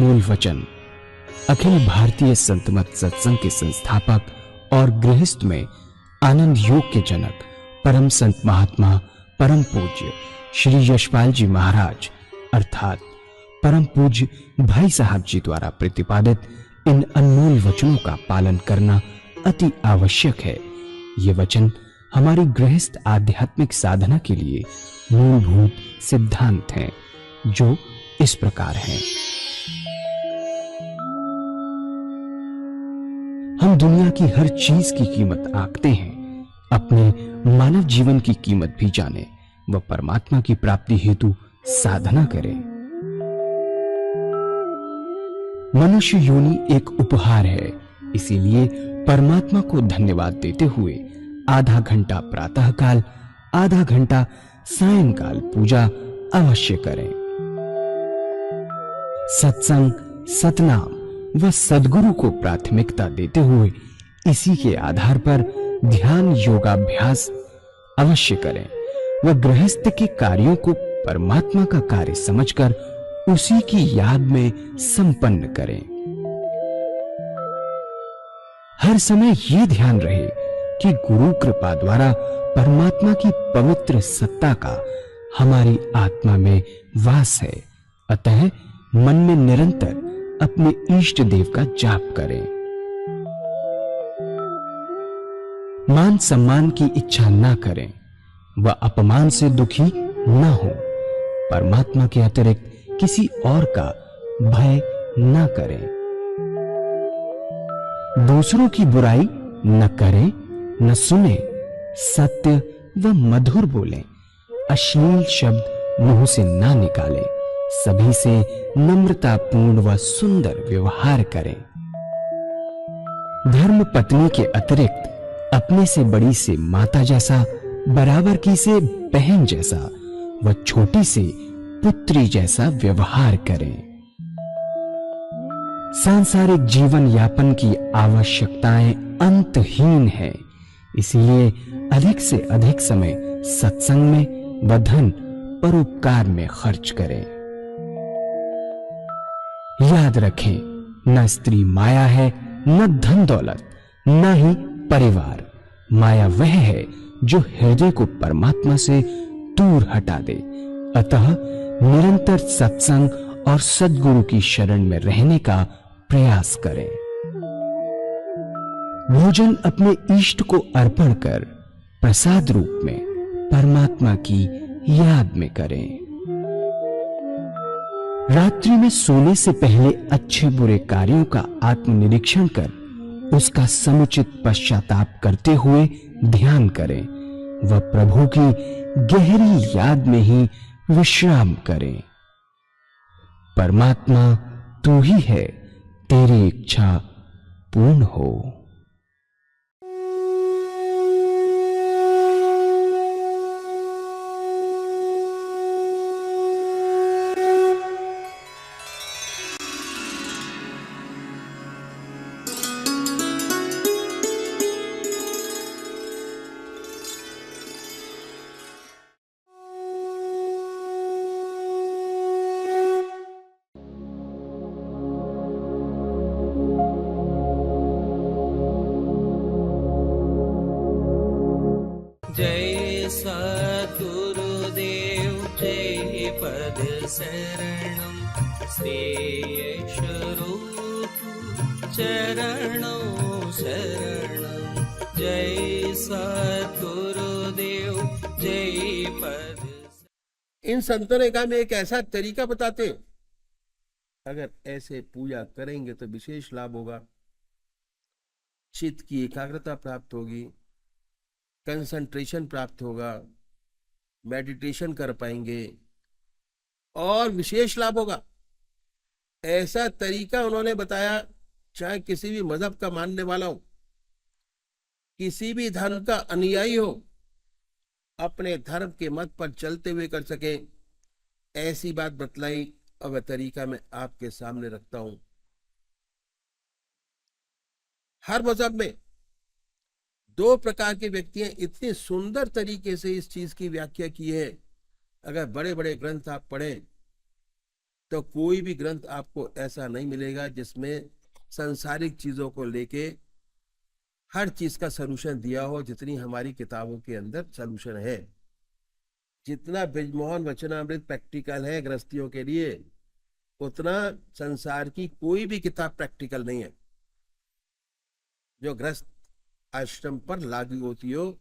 अनमोल वचन अखिल भारतीय संत मत सत्संग के संस्थापक और गृहस्थ में आनंद योग के जनक परम संत महात्मा परम पूज्य श्री यशपाल जी महाराज अर्थात परम पूज्य भाई साहब जी द्वारा प्रतिपादित इन अनमोल वचनों का पालन करना अति आवश्यक है। ये वचन हमारी गृहस्थ आध्यात्मिक साधना के लिए मूलभूत सिद्धांत हैं, जो इस प्रकार हैं। हम दुनिया की हर चीज की कीमत आंकते हैं, अपने मानव जीवन की कीमत भी जाने व परमात्मा की प्राप्ति हेतु साधना करें। मनुष्य योनि एक उपहार है, इसीलिए परमात्मा को धन्यवाद देते हुए आधा घंटा प्रातःकाल, आधा घंटा सायंकाल पूजा अवश्य करें। सत्संग, सतनाम व सद्गुरु को प्राथमिकता देते हुए इसी के आधार पर ध्यान योगाभ्यास अवश्य करें व गृहस्थ के कार्यों को परमात्मा का कार्य समझकर उसी की याद में संपन्न करें। हर समय यह ध्यान रहे कि गुरु कृपा द्वारा परमात्मा की पवित्र सत्ता का हमारी आत्मा में वास है, अतः मन में निरंतर अपने इष्ट देव का जाप करें। मान सम्मान की इच्छा ना करें व अपमान से दुखी ना हो। परमात्मा के अतिरिक्त किसी और का भय ना करें। दूसरों की बुराई न करें, न सुने, सत्य व मधुर बोलें, अश्लील शब्द मुंह से ना निकालें, सभी से नम्रतापूर्ण व सुंदर व्यवहार करें। धर्म पत्नी के अतिरिक्त अपने से बड़ी से माता जैसा, बराबर की से बहन जैसा व छोटी से पुत्री जैसा व्यवहार करें। सांसारिक जीवन यापन की आवश्यकताएं अंतहीन है, इसलिए अधिक से अधिक समय सत्संग में व धन परोपकार में खर्च करें। याद रखें, न स्त्री माया है, न धन दौलत, न ही परिवार। माया वह है जो हृदय को परमात्मा से दूर हटा दे। अतः निरंतर सत्संग और सद्गुरु की शरण में रहने का प्रयास करें। भोजन अपने इष्ट को अर्पण कर प्रसाद रूप में परमात्मा की याद में करें। रात्रि में सोने से पहले अच्छे बुरे कार्यों का आत्मनिरीक्षण कर उसका समुचित पश्चाताप करते हुए ध्यान करें व प्रभु की गहरी याद में ही विश्राम करें। परमात्मा तू ही है, तेरी इच्छा पूर्ण हो। जय सद्गुरुदेव जय पद शरणम श्रेयस्वरूप चरणों शरणम। जय सद्गुरुदेव जय पद। इन संतों ने कहा मैं एक ऐसा तरीका बताते हैं, अगर ऐसे पूजा करेंगे तो विशेष लाभ होगा, चित्त की एकाग्रता प्राप्त होगी, कंसंट्रेशन प्राप्त होगा, मेडिटेशन कर पाएंगे और विशेष लाभ होगा। ऐसा तरीका उन्होंने बताया, चाहे किसी भी मजहब का मानने वाला हो, किसी भी धर्म का अनुयायी हो, अपने धर्म के मत पर चलते हुए कर सके। ऐसी बात बतलाई और वह तरीका मैं आपके सामने रखता हूं। हर मजहब में दो प्रकार के व्यक्ति हैं, इतने सुंदर तरीके से इस चीज की व्याख्या की है। अगर बड़े बड़े ग्रंथ आप पढ़ें तो कोई भी ग्रंथ आपको ऐसा नहीं मिलेगा जिसमें सांसारिक चीजों को लेके हर चीज का सलूशन दिया हो, जितनी हमारी किताबों के अंदर सलूशन है। जितना ब्रजमोहन वचनामृत प्रैक्टिकल है गृहस्थियों के लिए, उतना संसार की कोई भी किताब प्रैक्टिकल नहीं है जो गृहस्थ आश्रम पर लागू होती हो।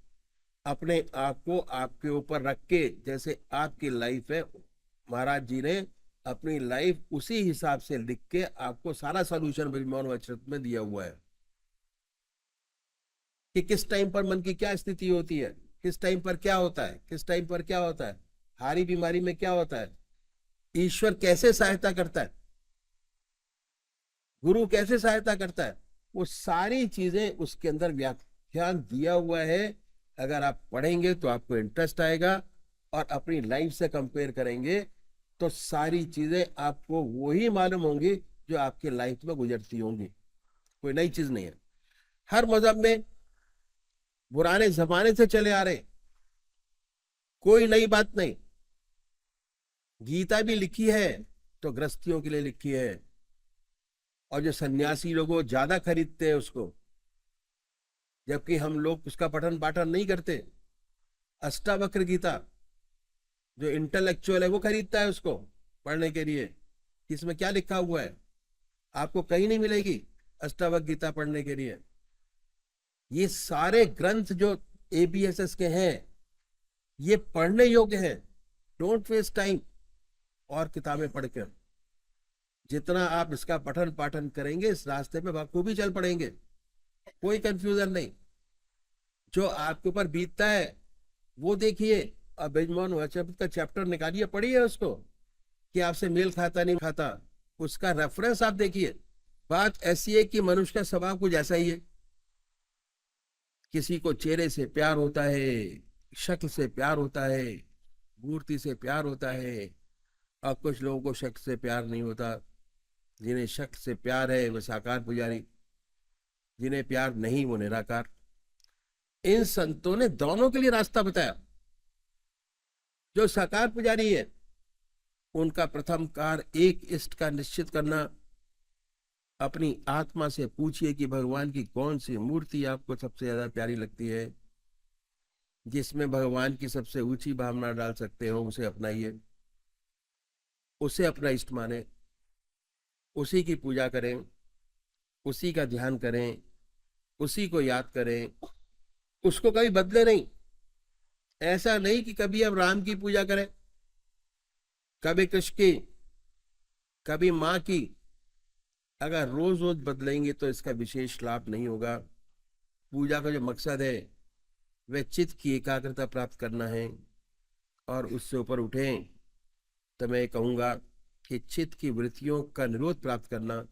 अपने आप को आपके ऊपर रख के, जैसे आपकी लाइफ है, महाराज जी ने अपनी लाइफ उसी हिसाब से लिख के आपको सारा सॉल्यूशन ब्रजमोहन वचनामृत में दिया हुआ है कि किस टाइम पर मन की क्या स्थिति होती है, किस टाइम पर क्या होता है, किस टाइम पर क्या होता है, हारी बीमारी में क्या होता है, ईश्वर कैसे सहायता करता है, गुरु कैसे सहायता करता है, वो सारी चीजें उसके अंदर व्याख्यान दिया हुआ है। अगर आप पढ़ेंगे तो आपको इंटरेस्ट आएगा, और अपनी लाइफ से कंपेयर करेंगे तो सारी चीजें आपको वही मालूम होंगी जो आपके लाइफ में गुजरती होंगी। कोई नई चीज नहीं है। हर मजहब में पुराने जमाने से चले आ रहे, कोई नई बात नहीं। गीता भी लिखी है तो गृहस्थियों के लिए लिखी है, और जो सन्यासी लोग वो ज्यादा खरीदते हैं उसको, जबकि हम लोग उसका पठन पाठन नहीं करते। अष्टावक्र गीता जो इंटेलेक्चुअल है वो खरीदता है उसको पढ़ने के लिए। इसमें क्या लिखा हुआ है आपको कहीं नहीं मिलेगी अष्टावक्र गीता पढ़ने के लिए। ये सारे ग्रंथ जो ABSS के हैं ये पढ़ने योग्य हैं। डोंट वेस्ट टाइम और किताबें पढ़कर। जितना आप इसका पठन पाठन करेंगे इस रास्ते पे बखूबी चल पड़ेंगे, कोई कंफ्यूजन नहीं। जो आपके ऊपर बीतता है वो देखिए। अब ब्रजमोहन वचनामृत का चैप्टर निकालिए, पढ़िए उसको कि आपसे मेल खाता नहीं खाता, उसका रेफरेंस आप देखिए। बात ऐसी है कि मनुष्य का स्वभाव कुछ ऐसा ही है। किसी को चेहरे से प्यार होता है, शक्ल से प्यार होता है, मूर्ति से प्यार होता है, और कुछ लोगों को शक्ल से प्यार नहीं होता। जिन्हें शक्ल से प्यार है वो साकार पुजारी, जिन्हें प्यार नहीं वो निराकार। इन संतों ने दोनों के लिए रास्ता बताया। जो साकार पुजारी है उनका प्रथम कार्य एक इष्ट का निश्चित करना। अपनी आत्मा से पूछिए कि भगवान की कौन सी मूर्ति आपको सबसे ज्यादा प्यारी लगती है, जिसमें भगवान की सबसे ऊंची भावना डाल सकते हो, उसे अपनाइए, उसे अपना इष्ट माने, उसी की पूजा करें, उसी का ध्यान करें, उसी को याद करें, उसको कभी बदले नहीं। ऐसा नहीं कि कभी अब राम की पूजा करें, कभी कृष्ण की, कभी माँ की। अगर रोज रोज बदलेंगे तो इसका विशेष लाभ नहीं होगा। पूजा का जो मकसद है वह चित्त की एकाग्रता प्राप्त करना है, और उससे ऊपर उठें तो मैं कहूंगा कि चित्त की वृत्तियों का निरोध प्राप्त करना।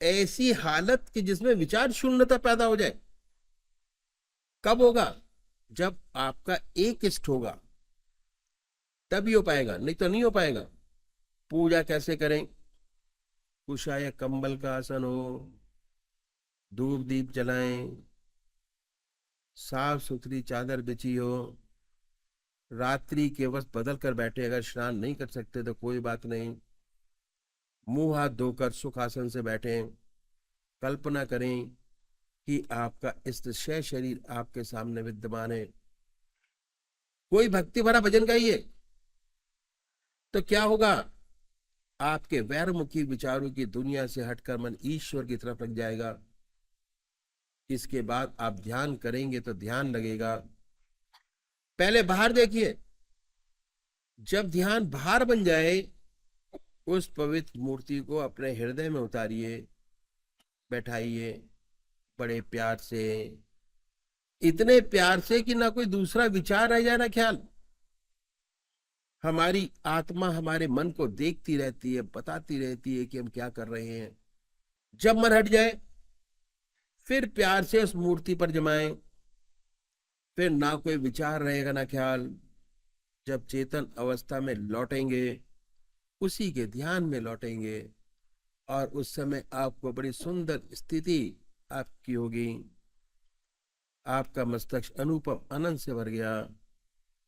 ऐसी हालत कि जिसमें विचार शून्यता पैदा हो जाए। कब होगा? जब आपका एक इष्ट होगा तभी हो पाएगा, नहीं तो नहीं हो पाएगा। पूजा कैसे करें? कुशा या कंबल का आसन हो, धूप दीप जलाएं, साफ सुथरी चादर बिछी हो, रात्रि के वक्त बदल कर बैठे। अगर स्नान नहीं कर सकते तो कोई बात नहीं, मुंह हाथ धोकर सुखासन से बैठे। कल्पना करें कि आपका इष्टशय शरीर आपके सामने विद्यमान है। कोई भक्ति भरा भजन गाइए तो क्या होगा? आपके वैरमुखी विचारों की दुनिया से हटकर मन ईश्वर की तरफ लग जाएगा। इसके बाद आप ध्यान करेंगे तो ध्यान लगेगा। पहले बाहर देखिए, जब ध्यान बाहर बन जाए उस पवित्र मूर्ति को अपने हृदय में उतारिए, बैठाइए बड़े प्यार से, इतने प्यार से कि ना कोई दूसरा विचार आ जाए ना ख्याल। हमारी आत्मा हमारे मन को देखती रहती है, बताती रहती है कि हम क्या कर रहे हैं। जब मन हट जाए फिर प्यार से उस मूर्ति पर जमाएं, फिर ना कोई विचार रहेगा ना ख्याल। जब चेतन अवस्था में लौटेंगे उसी के ध्यान में लौटेंगे, और उस समय आपको बड़ी सुंदर स्थिति आपकी होगी। आपका मस्तक अनुपम आनंद से भर गया।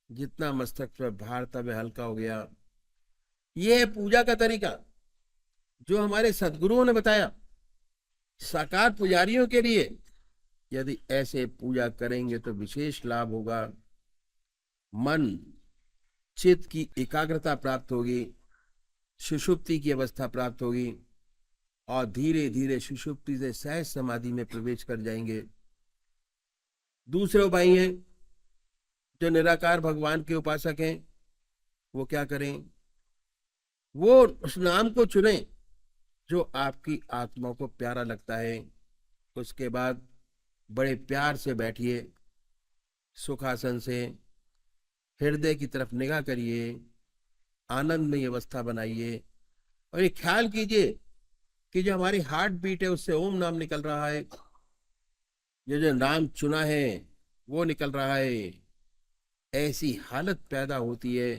जितना मस्तक पर भार था वह हल्का हो गया। ये है पूजा का तरीका जो हमारे सदगुरुओं ने बताया। साकार पुजारियों के लिए यदि ऐसे पूजा करेंगे तो विशेष लाभ होगा। मन चित्त की एकाग्रता प्राप्त होगी, सुषुप्ति की अवस्था प्राप्त होगी और धीरे धीरे सुषुप्ति से सहज समाधि में प्रवेश कर जाएंगे। दूसरे उपाय हैं, जो निराकार भगवान के उपासक हैं वो क्या करें, वो उस नाम को चुने जो आपकी आत्मा को प्यारा लगता है। उसके बाद बड़े प्यार से बैठिए, सुखासन से हृदय की तरफ निगाह करिए, आनंदमय अवस्था बनाइए और ये ख्याल कीजिए कि जो हमारी हार्ट बीट है उससे ओम नाम निकल रहा है, ये जो नाम चुना है वो निकल रहा है। ऐसी हालत पैदा होती है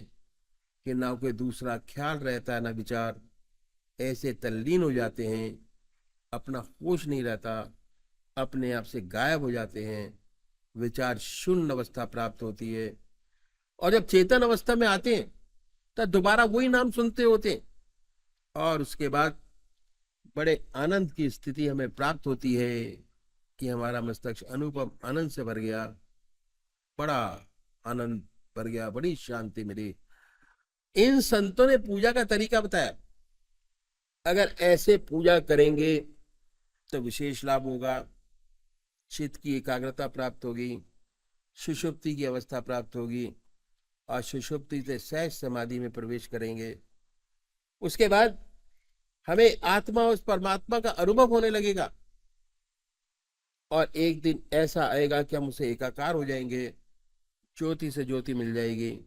कि ना कोई दूसरा ख्याल रहता है ना विचार, ऐसे तल्लीन हो जाते हैं, अपना होश नहीं रहता, अपने आप से गायब हो जाते हैं, विचार शून्य अवस्था प्राप्त होती है। और जब चेतन अवस्था में आते हैं तब दोबारा वही नाम सुनते होते हैं और उसके बाद बड़े आनंद की स्थिति हमें प्राप्त होती है कि हमारा मस्तक अनुपम आनंद से भर गया, बड़ा आनंद भर गया, बड़ी शांति मिली। इन संतों ने पूजा का तरीका बताया। अगर ऐसे पूजा करेंगे तो विशेष लाभ होगा, चित्त की एकाग्रता प्राप्त होगी, सुषुप्ति की अवस्था प्राप्त होगी और सुषुप्ति से सहज समाधि में प्रवेश करेंगे। उसके बाद हमें आत्मा उस परमात्मा का अनुभव होने लगेगा और एक दिन ऐसा आएगा कि हम उसे एकाकार हो जाएंगे, ज्योति से ज्योति मिल जाएगी।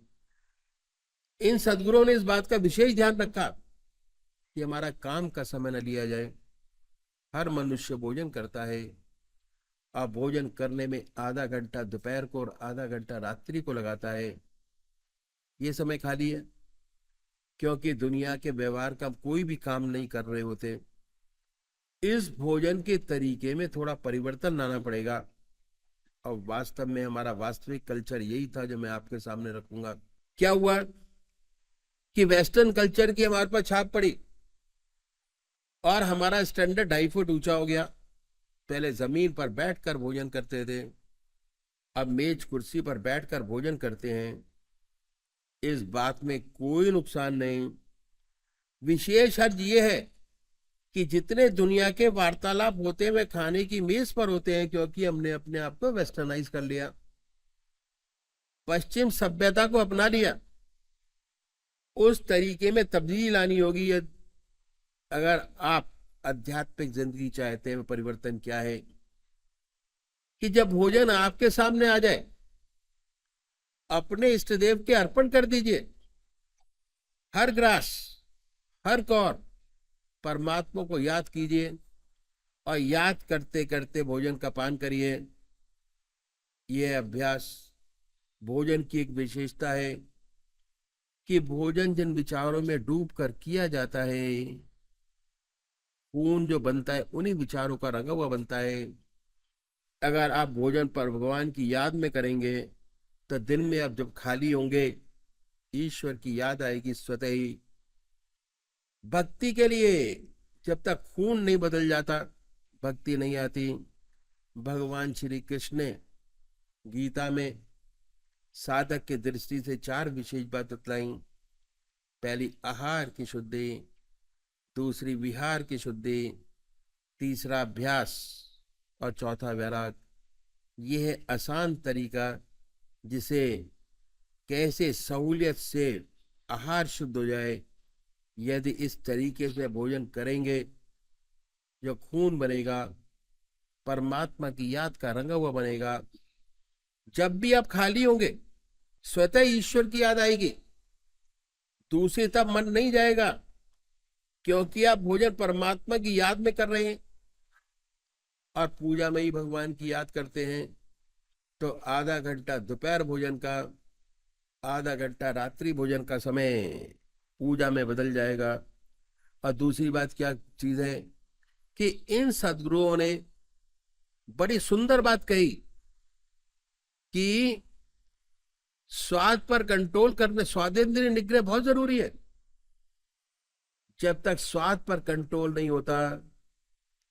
इन सदगुरुओं ने इस बात का विशेष ध्यान रखा कि हमारा काम का समय न लिया जाए। हर मनुष्य भोजन करता है और भोजन करने में आधा घंटा दोपहर को और आधा घंटा रात्रि को लगाता है। ये समय खाली है क्योंकि दुनिया के व्यवहार का कोई भी काम नहीं कर रहे होते। इस भोजन के तरीके में थोड़ा परिवर्तन लाना पड़ेगा और वास्तव में हमारा वास्तविक कल्चर यही था जो मैं आपके सामने रखूंगा। क्या हुआ कि वेस्टर्न कल्चर की हमारे पर छाप पड़ी और हमारा स्टैंडर्ड 2.5 फुट ऊंचा हो गया। पहले जमीन पर बैठकर भोजन करते थे, अब मेज कुर्सी पर बैठकर भोजन करते हैं। इस बात में कोई नुकसान नहीं। विशेष हर्ज ये है कि जितने दुनिया के वार्तालाप होते हैं वे खाने की मेज पर होते हैं, क्योंकि हमने अपने आप को वेस्टर्नाइज कर लिया, पश्चिम सभ्यता को अपना लिया। उस तरीके में तब्दीली लानी होगी अगर आप आध्यात्मिक जिंदगी चाहते हैं। परिवर्तन क्या है कि जब भोजन आपके सामने आ जाए, अपने इष्ट देव के अर्पण कर दीजिए। हर ग्रास, हर कौर परमात्मा को याद कीजिए और याद करते करते भोजन का पान करिए। यह अभ्यास भोजन की एक विशेषता है कि भोजन जिन विचारों में डूब कर किया जाता है, खून जो बनता है उन्हीं विचारों का रंगा हुआ बनता है। अगर आप भोजन पर भगवान की याद में करेंगे तो दिन में आप जब खाली होंगे ईश्वर की याद आएगी स्वतः ही। भक्ति के लिए जब तक खून नहीं बदल जाता भक्ति नहीं आती। भगवान श्री कृष्ण ने गीता में साधक की दृष्टि से 4 विशेष बात बतलाई। पहली आहार की शुद्धि, दूसरी विहार की शुद्धि, तीसरा अभ्यास और चौथा वैराग। यह है आसान तरीका जिसे कैसे सहूलियत से आहार शुद्ध हो जाए। यदि इस तरीके से भोजन करेंगे जो खून बनेगा, परमात्मा की याद का रंगा हुआ बनेगा। जब भी आप खाली होंगे स्वतः ईश्वर की याद आएगी, दूसरी तरफ मन नहीं जाएगा, क्योंकि आप भोजन परमात्मा की याद में कर रहे हैं और पूजा में ही भगवान की याद करते हैं। तो आधा घंटा दोपहर भोजन का, आधा घंटा रात्रि भोजन का समय पूजा में बदल जाएगा। और दूसरी बात क्या चीज है कि इन सद्गुरुओं ने बड़ी सुंदर बात कही कि स्वाद पर कंट्रोल करने, स्वादेंद्रिय निग्रह बहुत जरूरी है। जब तक स्वाद पर कंट्रोल नहीं होता,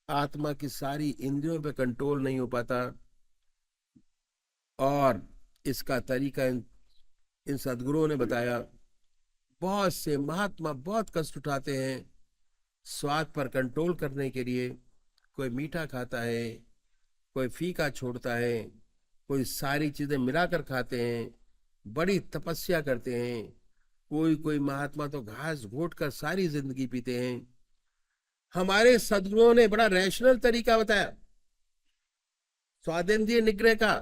आत्मा की सारी इंद्रियों पे कंट्रोल नहीं हो पाता। और इसका तरीका इन सदगुरुओं ने बताया। बहुत से महात्मा बहुत कष्ट उठाते हैं स्वाद पर कंट्रोल करने के लिए। कोई मीठा खाता है, कोई फीका छोड़ता है, कोई सारी चीजें मिलाकर खाते हैं, बड़ी तपस्या करते हैं। कोई कोई महात्मा तो घास घोट कर सारी जिंदगी पीते हैं। हमारे सदगुरुओं ने बड़ा रैशनल तरीका बताया स्वादेंद्रिय निग्रह का,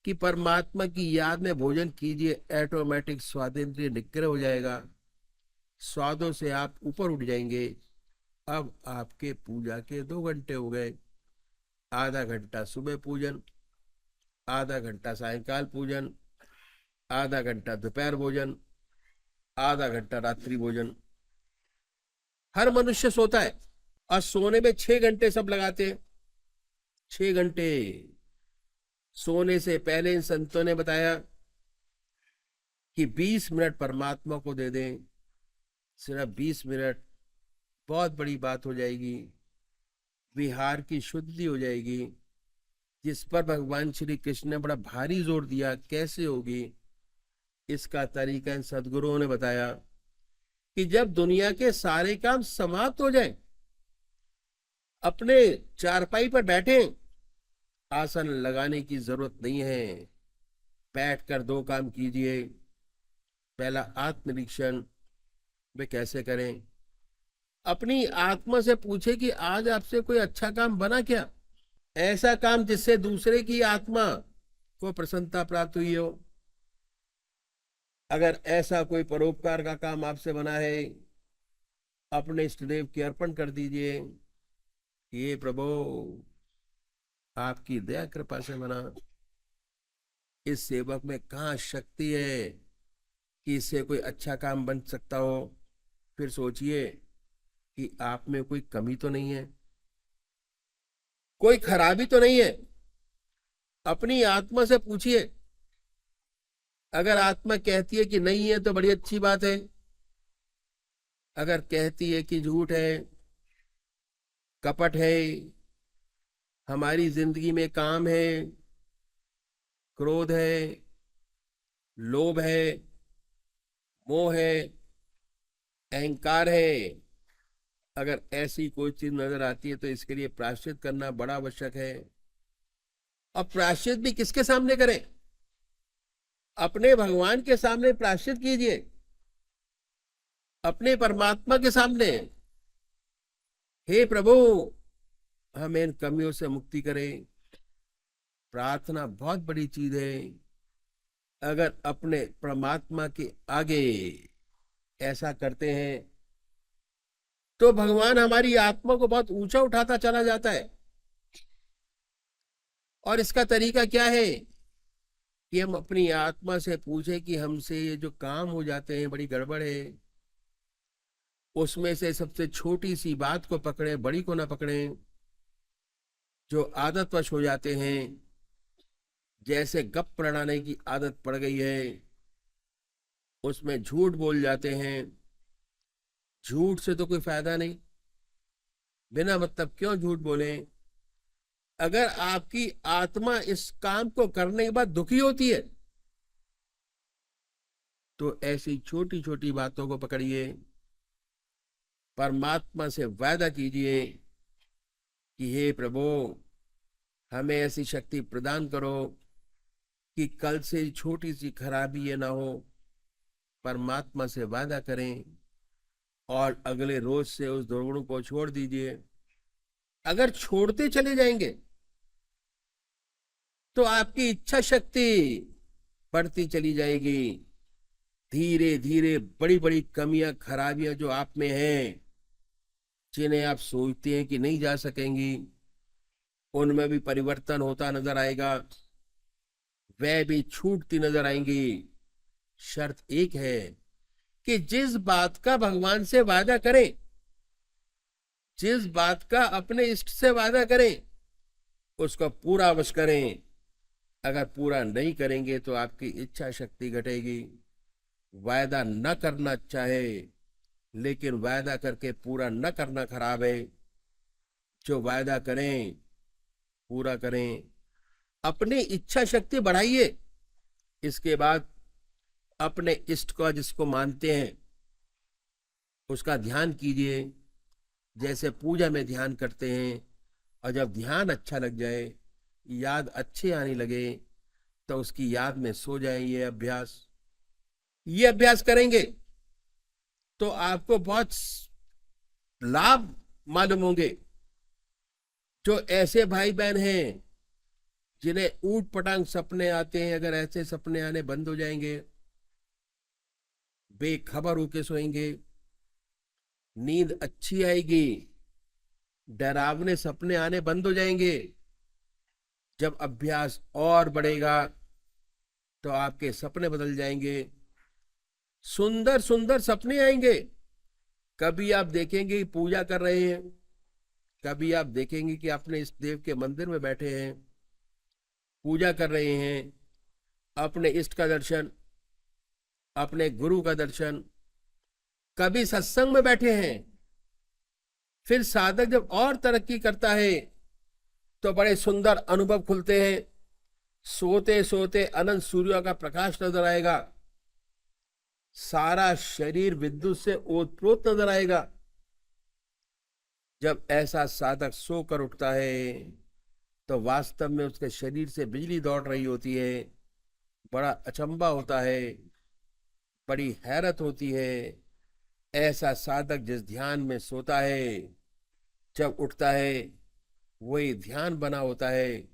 कि परमात्मा की याद में भोजन कीजिए, ऑटोमेटिक स्वादेंद्रिय निग्रह हो जाएगा, स्वादों से आप ऊपर उठ जाएंगे। अब आपके पूजा के 2 घंटे हो गए। आधा घंटा सुबह पूजन, आधा घंटा सायंकाल पूजन, आधा घंटा दोपहर भोजन, आधा घंटा रात्रि भोजन। हर मनुष्य सोता है और सोने में 6 घंटे सब लगाते हैं। 6 घंटे सोने से पहले इन संतों ने बताया कि 20 मिनट परमात्मा को दे दें। सिर्फ 20 मिनट, बहुत बड़ी बात हो जाएगी। विहार की शुद्धि हो जाएगी, जिस पर भगवान श्री कृष्ण ने बड़ा भारी जोर दिया। कैसे होगी? इसका तरीका इन सदगुरुओं ने बताया कि जब दुनिया के सारे काम समाप्त हो जाए, अपने चारपाई पर बैठे, आसन लगाने की जरूरत नहीं है, बैठकर 2 काम कीजिए। पहला आत्मनिरीक्षण वे कैसे करें? अपनी आत्मा से पूछे कि आज आपसे कोई अच्छा काम बना क्या? ऐसा काम जिससे दूसरे की आत्मा को प्रसन्नता प्राप्त हुई हो। अगर ऐसा कोई परोपकार का काम आपसे बना है, अपने इष्टदेव की अर्पण कर दीजिए। ये प्रभु आपकी दया कृपा से बना। इस सेवक में कहाँ शक्ति है कि इससे कोई अच्छा काम बन सकता हो? फिर सोचिए कि आप में कोई कमी तो नहीं है, कोई खराबी तो नहीं है। अपनी आत्मा से पूछिए। अगर आत्मा कहती है कि नहीं है तो बड़ी अच्छी बात है। अगर कहती है कि झूठ है, कपट है, हमारी जिंदगी में काम है, क्रोध है, लोभ है, मोह है, अहंकार है, अगर ऐसी कोई चीज नजर आती है तो इसके लिए प्रायश्चित करना बड़ा आवश्यक है। और प्रायश्चित भी किसके सामने करें? अपने भगवान के सामने प्रायश्चित कीजिए, अपने परमात्मा के सामने। हे प्रभु, हमें इन कमियों से मुक्ति करें। प्रार्थना बहुत बड़ी चीज है। अगर अपने परमात्मा के आगे ऐसा करते हैं तो भगवान हमारी आत्मा को बहुत ऊंचा उठाता चला जाता है। और इसका तरीका क्या है कि हम अपनी आत्मा से पूछे कि हमसे ये जो काम हो जाते हैं बड़ी गड़बड़ है, उसमें से सबसे छोटी सी बात को पकड़े, बड़ी को ना पकड़े। जो आदतवश हो जाते हैं, जैसे गप लड़ाने की आदत पड़ गई है, उसमें झूठ बोल जाते हैं। झूठ से तो कोई फायदा नहीं, बिना मतलब क्यों झूठ बोले? अगर आपकी आत्मा इस काम को करने के बाद दुखी होती है तो ऐसी छोटी छोटी बातों को पकड़िए, परमात्मा से वादा कीजिए कि हे प्रभु, हमें ऐसी शक्ति प्रदान करो कि कल से छोटी सी खराबी ये ना हो। परमात्मा से वादा करें और अगले रोज से उस दुर्गुण को छोड़ दीजिए। अगर छोड़ते चले जाएंगे तो आपकी इच्छा शक्ति बढ़ती चली जाएगी। धीरे धीरे बड़ी बड़ी कमियां, खराबियां जो आप में हैं, जिन्हें आप सोचते हैं कि नहीं जा सकेंगी, उनमें भी परिवर्तन होता नजर आएगा। वह भी छूटती नजर आएंगी। शर्त एक है कि जिस बात का भगवान से वादा करें, जिस बात का अपने इष्ट से वादा करें, उसको पूरा अवश्य करें। अगर पूरा नहीं करेंगे तो आपकी इच्छा शक्ति घटेगी। वायदा न करना चाहे, लेकिन वायदा करके पूरा न करना खराब है। जो वायदा करें पूरा करें। अपनी इच्छा शक्ति बढ़ाइए। इसके बाद अपने इष्ट को जिसको मानते हैं उसका ध्यान कीजिए, जैसे पूजा में ध्यान करते हैं। और जब ध्यान अच्छा लग जाए, याद अच्छे आने लगे, तो उसकी याद में सो जाए। ये अभ्यास करेंगे तो आपको बहुत लाभ मालूम होंगे। जो ऐसे भाई बहन हैं जिन्हें ऊट पटांग सपने आते हैं, अगर ऐसे सपने आने बंद हो जाएंगे, बेखबर होके सोएंगे, नींद अच्छी आएगी, डरावने सपने आने बंद हो जाएंगे। जब अभ्यास और बढ़ेगा तो आपके सपने बदल जाएंगे, सुंदर सुंदर सपने आएंगे। कभी आप देखेंगे कि पूजा कर रहे हैं, कभी आप देखेंगे कि अपने इस देव के मंदिर में बैठे हैं, पूजा कर रहे हैं, अपने इष्ट का दर्शन, अपने गुरु का दर्शन, कभी सत्संग में बैठे हैं। फिर साधक जब और तरक्की करता है तो बड़े सुंदर अनुभव खुलते हैं। सोते सोते अनंत सूर्य का प्रकाश नजर आएगा, सारा शरीर विद्युत से ओतप्रोत नजर आएगा। जब ऐसा साधक सोकर उठता है तो वास्तव में उसके शरीर से बिजली दौड़ रही होती है। बड़ा अचंभा होता है, बड़ी हैरत होती है। ऐसा साधक जिस ध्यान में सोता है, जब उठता है वही ध्यान बना होता है।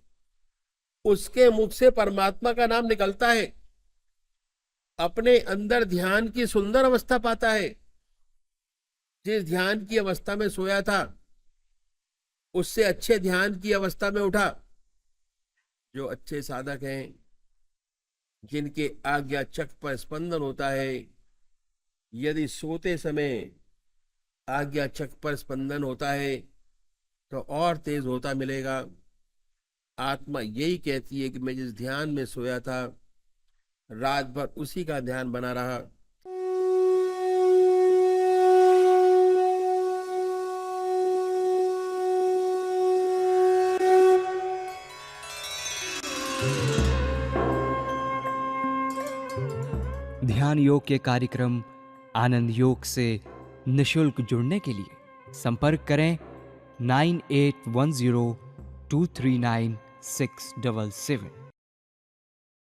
उसके मुख से परमात्मा का नाम निकलता है। अपने अंदर ध्यान की सुंदर अवस्था पाता है। जिस ध्यान की अवस्था में सोया था उससे अच्छे ध्यान की अवस्था में उठा। जो अच्छे साधक हैं, जिनके आज्ञा चक्र पर स्पंदन होता है, यदि सोते समय आज्ञा चक्र पर स्पंदन होता है तो और तेज होता मिलेगा। आत्मा यही कहती है कि मैं जिस ध्यान में सोया था, रात भर उसी का ध्यान बना रहा। ध्यान योग के कार्यक्रम आनंद योग से निशुल्क जुड़ने के लिए संपर्क करें 9810239677।